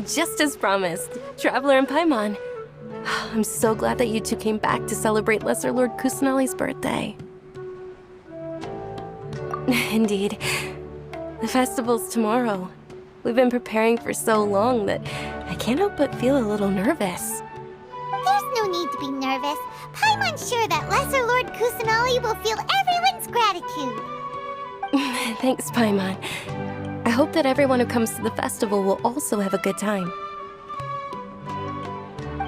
Just as promised, Traveler and Paimon. I'm so glad that you two came back to celebrate Lesser Lord Kusanali's birthday. Indeed. The festival's tomorrow. We've been preparing for so long that I can't help but feel a little nervous. There's no need to be nervous. Paimon's sure that Lesser Lord Kusanali will feel everyone's gratitude. Thanks, Paimon. I hope that everyone who comes to the festival will also have a good time.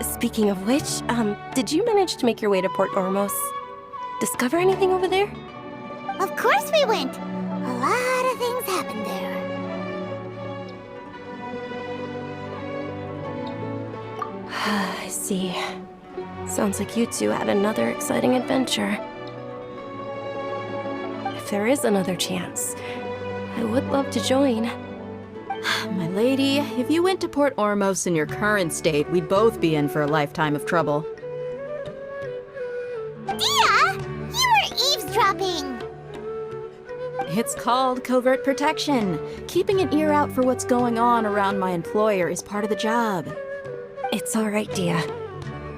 Speaking of which, did you manage to make your way to Port Ormos? Discover anything over there? Of course we went. A lot of things happened there. I see. Sounds like you two had another exciting adventure. If there is another chance, I would love to join. My lady, if you went to Port Ormos in your current state, we'd both be in for a lifetime of trouble. Dia! You were eavesdropping! It's called covert protection. Keeping an ear out for what's going on around my employer is part of the job. It's all right, Dia.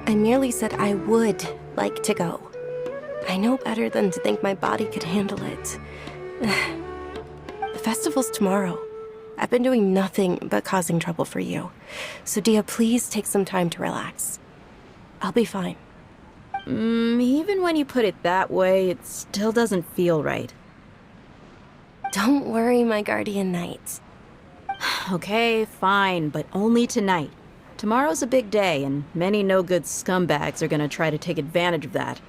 I merely said I would like to go. I know better than to think my body could handle it. The festival's tomorrow. I've been doing nothing but causing trouble for you. So Dia, please take some time to relax. I'll be fine. Even when you put it that way, it still doesn't feel right. Don't worry, my guardian knight. Okay, fine, but only tonight. Tomorrow's a big day, and many no-good scumbags are gonna try to take advantage of that.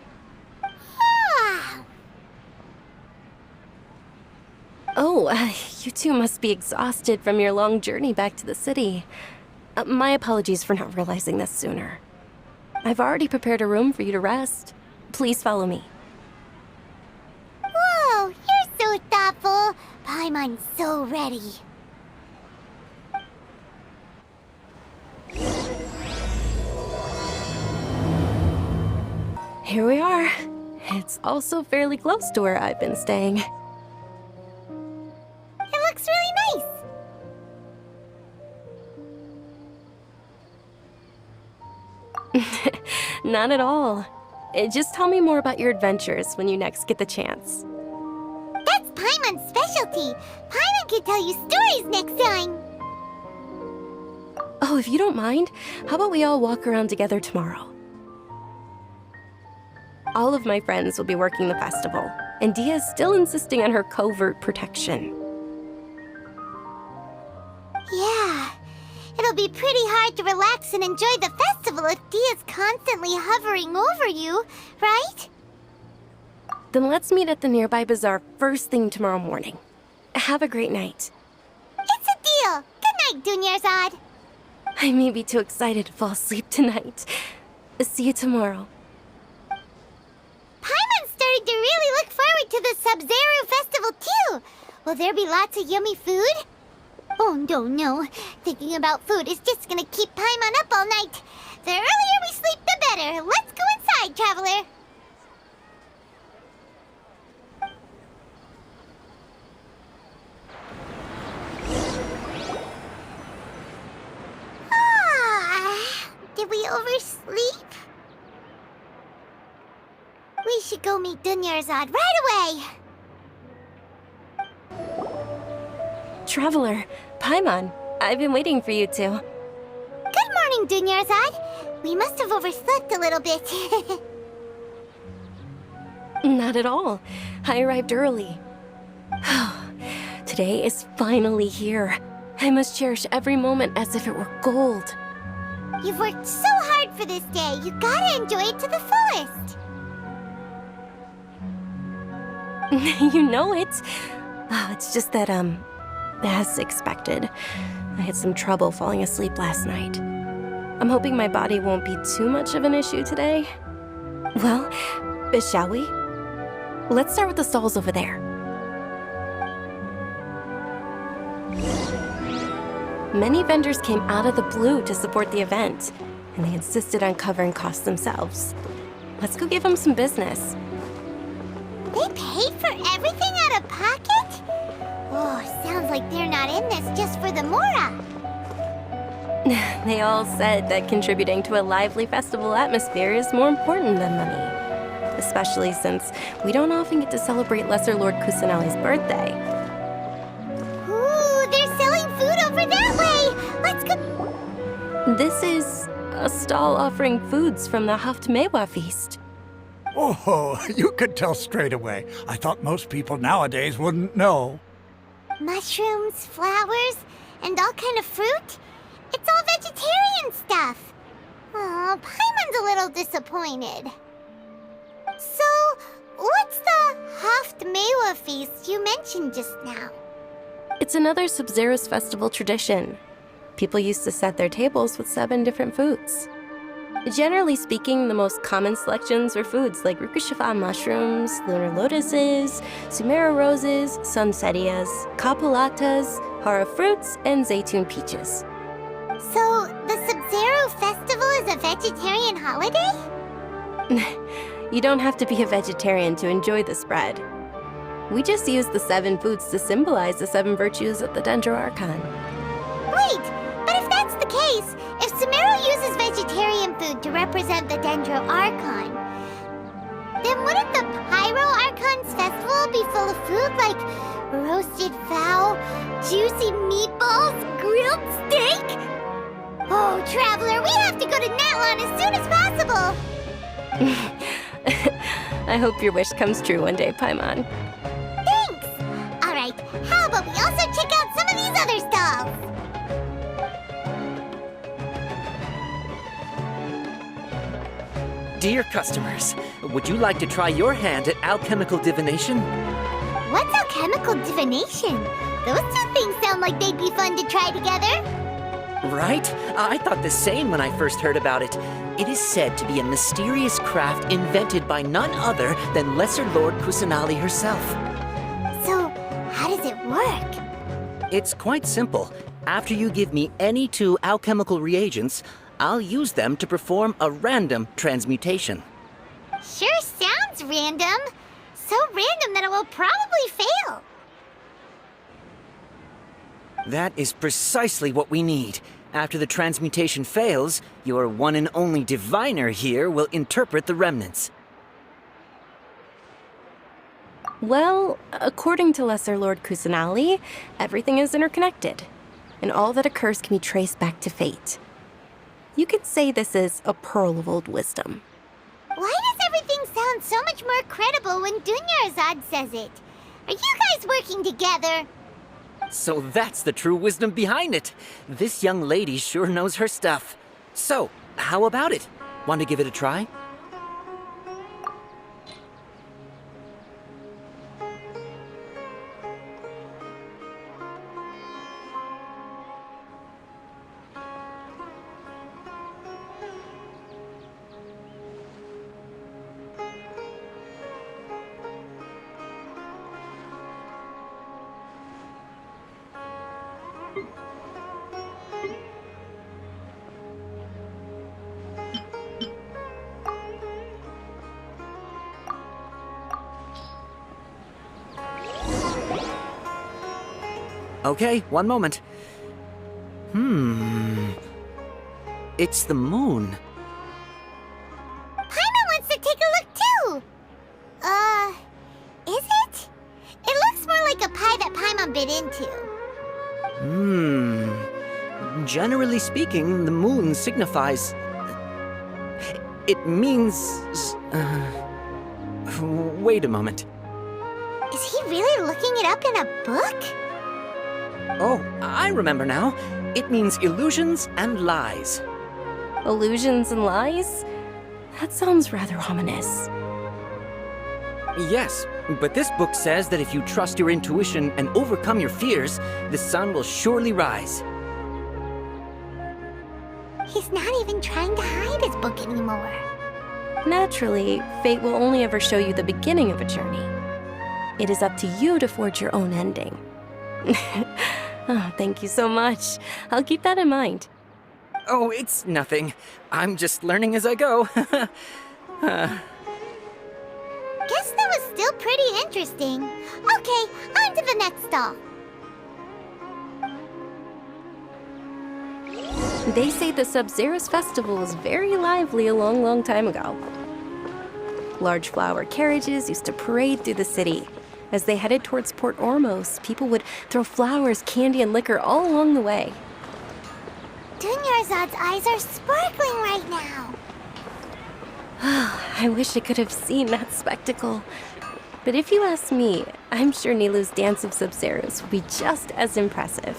Oh, you two must be exhausted from your long journey back to the city. My apologies for not realizing this sooner. I've already prepared a room for you to rest. Please follow me. Whoa, you're so thoughtful. Paimon's so ready. Here we are. It's also fairly close to where I've been staying. It looks really nice. Not at all. Just tell me more about your adventures when you next get the chance. That's Paimon's specialty. Paimon can tell you stories next time. Oh, if you don't mind, how about we all walk around together tomorrow? All of my friends will be working the festival, and Dia's still insisting on her covert protection. Yeah, it'll be pretty hard to relax and enjoy the festival if Dia's constantly hovering over you, right? Then let's meet at the nearby bazaar first thing tomorrow morning. Have a great night. It's a deal. Good night, Dunyarzad. I may be too excited to fall asleep tonight. See you tomorrow. Paimon's starting to really look forward to the Sub-Zero festival too. Will there be lots of yummy food? Oh, no. Thinking about food is just gonna keep Paimon up all night. The earlier we sleep, the better. Let's go inside, Traveler. Did we oversleep? We should go meet Dunyarzad right away. Traveler, Paimon, I've been waiting for you two. Good morning, Dunyarzad. We must have overslept a little bit. Not at all. I arrived early. Today is finally here. I must cherish every moment as if it were gold. You've worked so hard for this day. You gotta enjoy it to the fullest. You know it. Oh, it's just that, as expected, I had some trouble falling asleep last night. I'm hoping my body won't be too much of an issue today. Well, shall we? Let's start with the stalls over there. Many vendors came out of the blue to support the event, and they insisted on covering costs themselves. Let's go give them some business. They paid for everything out of pocket? Oh, sounds like they're not in this just for the Mora. They all said that contributing to a lively festival atmosphere is more important than money. Especially since we don't often get to celebrate Lesser Lord Kusanali's birthday. Ooh, they're selling food over that way! Let's go. This is a stall offering foods from the Haft Mewa feast. Oh, you could tell straight away. I thought most people nowadays wouldn't know. Mushrooms, flowers, and all kind of fruit? It's all vegetarian stuff. Oh, Paimon's a little disappointed. So, what's the Haft Mewa feast you mentioned just now? It's another Sub-Zero's festival tradition. People used to set their tables with 7 different foods. Generally speaking, the most common selections were foods like Rukushifa mushrooms, lunar lotuses, Sumera roses, sunsetias, kapulatas, hara fruits, and zaytun peaches. So, the Sub-Zero festival is a vegetarian holiday? You don't have to be a vegetarian to enjoy the spread. We just use the 7 foods to symbolize the 7 virtues of the Dendro Archon. Wait, but if that's the case, if Sumero uses vegetarian food to represent the Dendro Archon, then wouldn't the Pyro Archon's festival be full of food like roasted fowl, juicy meatballs, grilled steak? Oh, Traveler, we have to go to Natlan as soon as possible! I hope your wish comes true one day, Paimon. Thanks! Alright, how about we also check out some of these other stalls? Dear customers, would you like to try your hand at alchemical divination? What's alchemical divination? Those two things sound like they'd be fun to try together. Right? I thought the same when I first heard about it. It is said to be a mysterious craft invented by none other than Lesser Lord Kusanali herself. So, how does it work? It's quite simple. After you give me any 2 alchemical reagents, I'll use them to perform a random transmutation. Sure sounds random. So random that it will probably fail. That is precisely what we need. After the transmutation fails, your one and only diviner here will interpret the remnants. Well, according to Lesser Lord Kusanali, everything is interconnected, and all that occurs can be traced back to fate. You could say this is a pearl of old wisdom. Why does everything sound so much more credible when Dunyarzad says it? Are you guys working together? So that's the true wisdom behind it. This young lady sure knows her stuff. So, how about it? Want to give it a try? Okay, one moment. It's the moon. Paimon wants to take a look too! Is it? It looks more like a pie that Paimon bit into. Generally speaking, the moon signifies... It means... Wait a moment. Is he really looking it up in a book? Oh, I remember now. It means illusions and lies. Illusions and lies? That sounds rather ominous. Yes, but this book says that if you trust your intuition and overcome your fears, the sun will surely rise. He's not even trying to hide his book anymore. Naturally, fate will only ever show you the beginning of a journey. It is up to you to forge your own ending. Oh, thank you so much. I'll keep that in mind. Oh, it's nothing. I'm just learning as I go. Guess that was still pretty interesting. Okay, on to the next stall. They say the Sub-Zero's festival was very lively a long, long time ago. Large flower carriages used to parade through the city. As they headed towards Port Ormos, people would throw flowers, candy, and liquor all along the way. Dunyarzad's eyes are sparkling right now. I wish I could have seen that spectacle. But if you ask me, I'm sure Nilu's dance of Sub-Zeros will be just as impressive.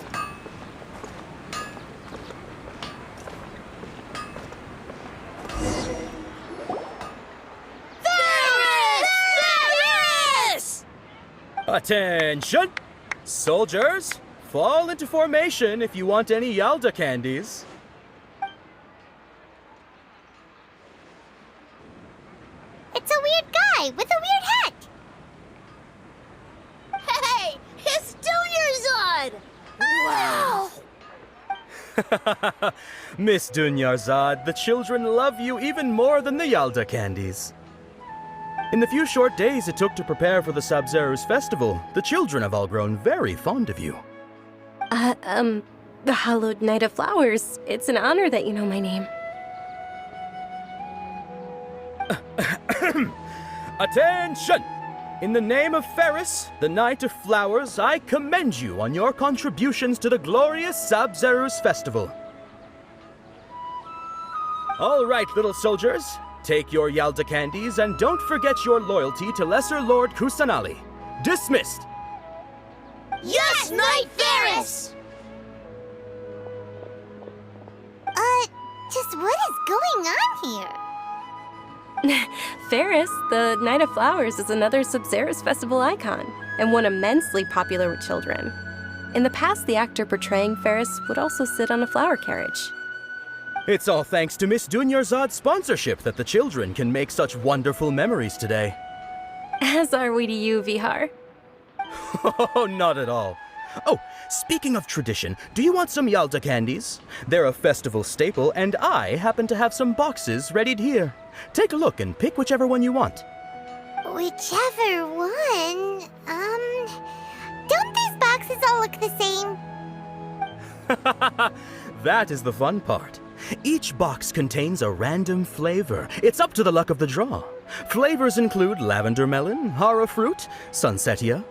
Attention! Soldiers, fall into formation if you want any Yalda candies. It's a weird guy with a weird hat. Hey, it's Dunyarzad! Wow! Miss Dunyarzad, the children love you even more than the Yalda candies. In the few short days it took to prepare for the Sub-Zero's festival, the children have all grown very fond of you. The Hallowed Night of Flowers. It's an honor that you know my name. Attention! In the name of Ferris, the Knight of Flowers, I commend you on your contributions to the glorious Sub-Zero's festival. All right, little soldiers. Take your Yalda candies and don't forget your loyalty to Lesser Lord Kusanali. Dismissed! Yes, Knight Ferris! Just what is going on here? Ferris, the Night of Flowers, is another Sub-Zero's festival icon, and one immensely popular with children. In the past, the actor portraying Ferris would also sit on a flower carriage. It's all thanks to Miss Dunyarzad's sponsorship that the children can make such wonderful memories today. As are we to you, Vihar. Oh, not at all. Oh, speaking of tradition, do you want some Yalda candies? They're a festival staple, and I happen to have some boxes readied here. Take a look and pick whichever one you want. Whichever one? Don't these boxes all look the same? That is the fun part. Each box contains a random flavor. It's up to the luck of the draw. Flavors include lavender melon, hara fruit, sunsetia.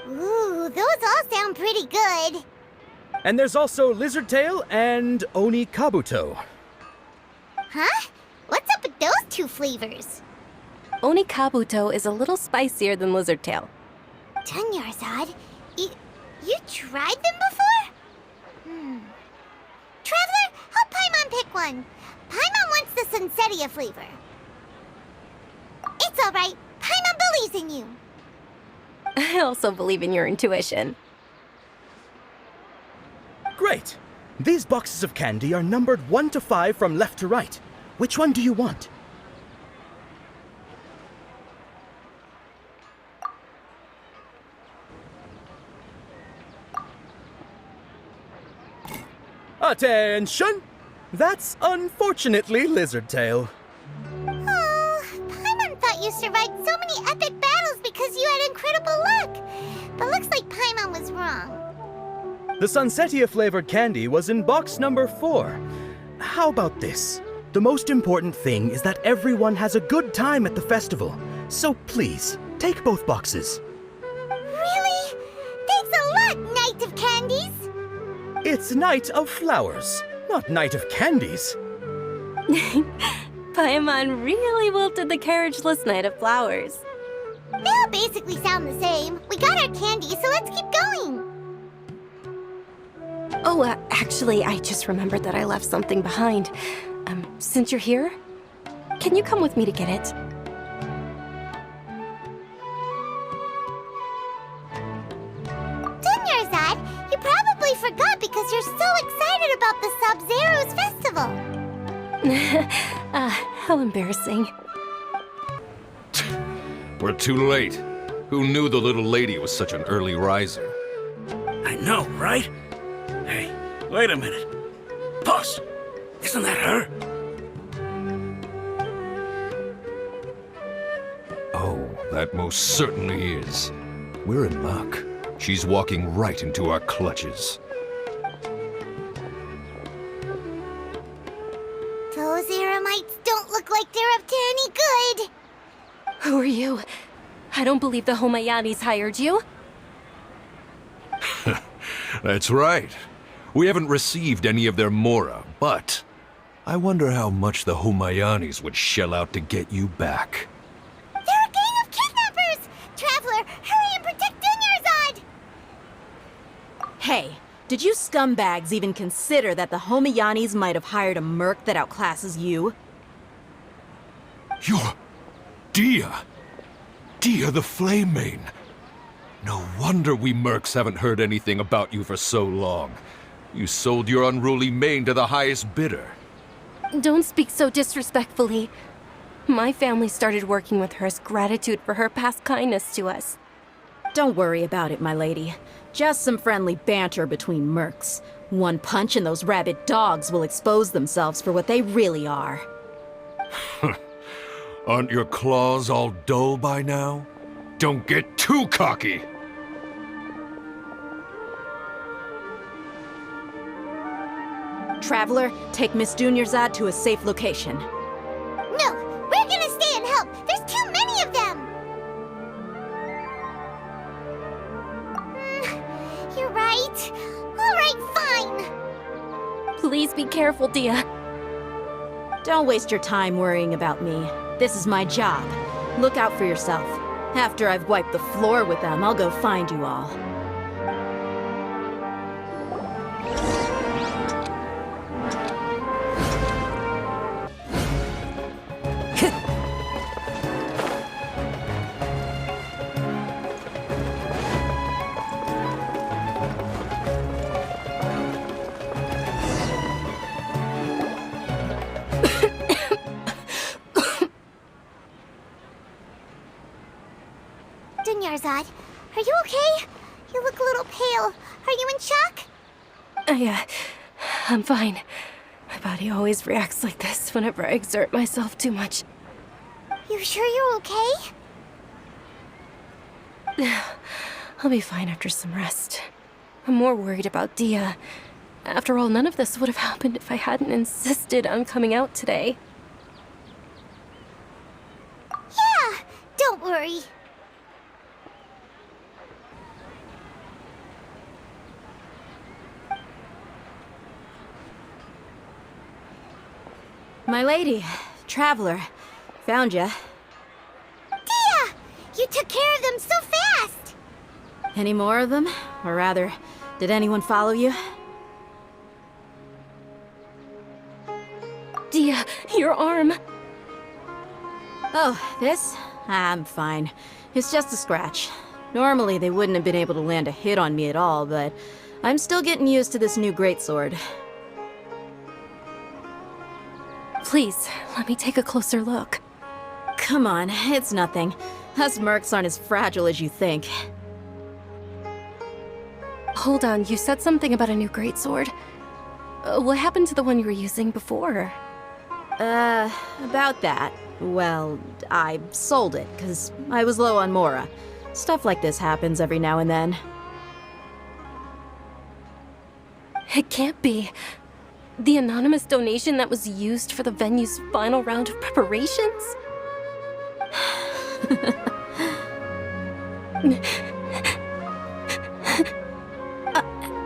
Ooh, those all sound pretty good. And there's also lizard tail and oni kabuto. Huh? What's up with those two flavors? Oni Kabuto is a little spicier than Lizard Tail. Dunyarzad, you tried them before? Traveler, help Paimon pick one. Paimon wants the Sunsetia flavor. It's all right. Paimon believes in you. I also believe in your intuition. Great! These boxes of candy are numbered 1 to 5 from left to right. Which one do you want? Attention! That's unfortunately Lizard Tail. Oh, Paimon thought you survived so many epic battles because you had incredible luck. But looks like Paimon was wrong. The Sunsetia flavored candy was in box number 4. How about this? The most important thing is that everyone has a good time at the festival. So please, take both boxes. Really? Thanks a lot, Knight of Candies. It's Night of Flowers, not Night of Candies. Paimon really wilted the carriageless Night of Flowers. They all basically sound the same. We got our candy, so let's keep going. Oh, actually, I just remembered that I left something behind. Since you're here, can you come with me to get it? Dunyarzad, you probably forgot because you're so excited about the Sub-Zero's festival. How embarrassing. We're too late. Who knew the little lady was such an early riser? I know, right? Hey, wait a minute. Boss, isn't that her? Oh, that most certainly is. We're in luck. She's walking right into our clutches. you. I don't believe the Homayanis hired you. That's right. We haven't received any of their mora, but I wonder how much the Homayanis would shell out to get you back. They're a gang of kidnappers! Traveler, hurry and protect Dunyarzad! Hey, did you scumbags even consider that the Homayanis might have hired a merc that outclasses you? You're... Dia! Dia the Flame Mane! No wonder we mercs haven't heard anything about you for so long. You sold your unruly mane to the highest bidder. Don't speak so disrespectfully. My family started working with her as gratitude for her past kindness to us. Don't worry about it, my lady. Just some friendly banter between mercs. One punch and those rabid dogs will expose themselves for what they really are. Aren't your claws all dull by now? Don't get too cocky! Traveler, take Miss Dunyarzad to a safe location. No, we're gonna stay and help. There's too many of them. You're right. All right, fine. Please be careful, Dia. Don't waste your time worrying about me. This is my job. Look out for yourself. After I've wiped the floor with them, I'll go find you all. Dunyarzad, are you okay? You look a little pale. Are you in shock? I'm fine. My body always reacts like this whenever I exert myself too much. You sure you're okay? I'll be fine after some rest. I'm more worried about Dia. After all, none of this would have happened if I hadn't insisted on coming out today. Yeah, don't worry. My lady, Traveler, found ya. Dia! You took care of them so fast! Any more of them? Or rather, did anyone follow you? Dia, your arm! Oh, this? I'm fine. It's just a scratch. Normally, they wouldn't have been able to land a hit on me at all, but I'm still getting used to this new greatsword. Please, let me take a closer look. Come on, it's nothing. Us mercs aren't as fragile as you think. Hold on, you said something about a new greatsword. What happened to the one you were using before? About that. Well, I sold it, because I was low on mora. Stuff like this happens every now and then. It can't be. The anonymous donation that was used for the venue's final round of preparations?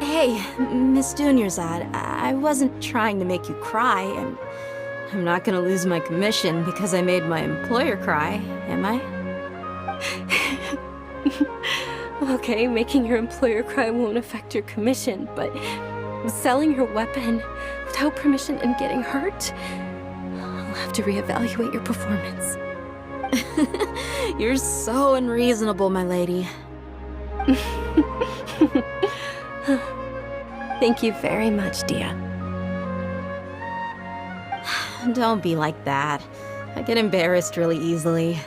Hey, Miss Dunyarzad, I wasn't trying to make you cry, and I'm not gonna lose my commission because I made my employer cry, am I? Okay, making your employer cry won't affect your commission, but selling your weapon without permission and getting hurt? I'll have to reevaluate your performance. You're so unreasonable, my lady. Thank you very much, Dia. Don't be like that. I get embarrassed really easily.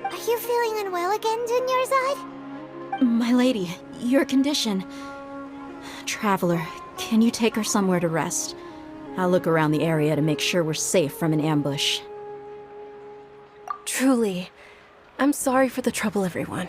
Are you feeling unwell again, Dunyarzad? My lady, your condition. Traveler, can you take her somewhere to rest? I'll look around the area to make sure we're safe from an ambush. Truly, I'm sorry for the trouble, everyone.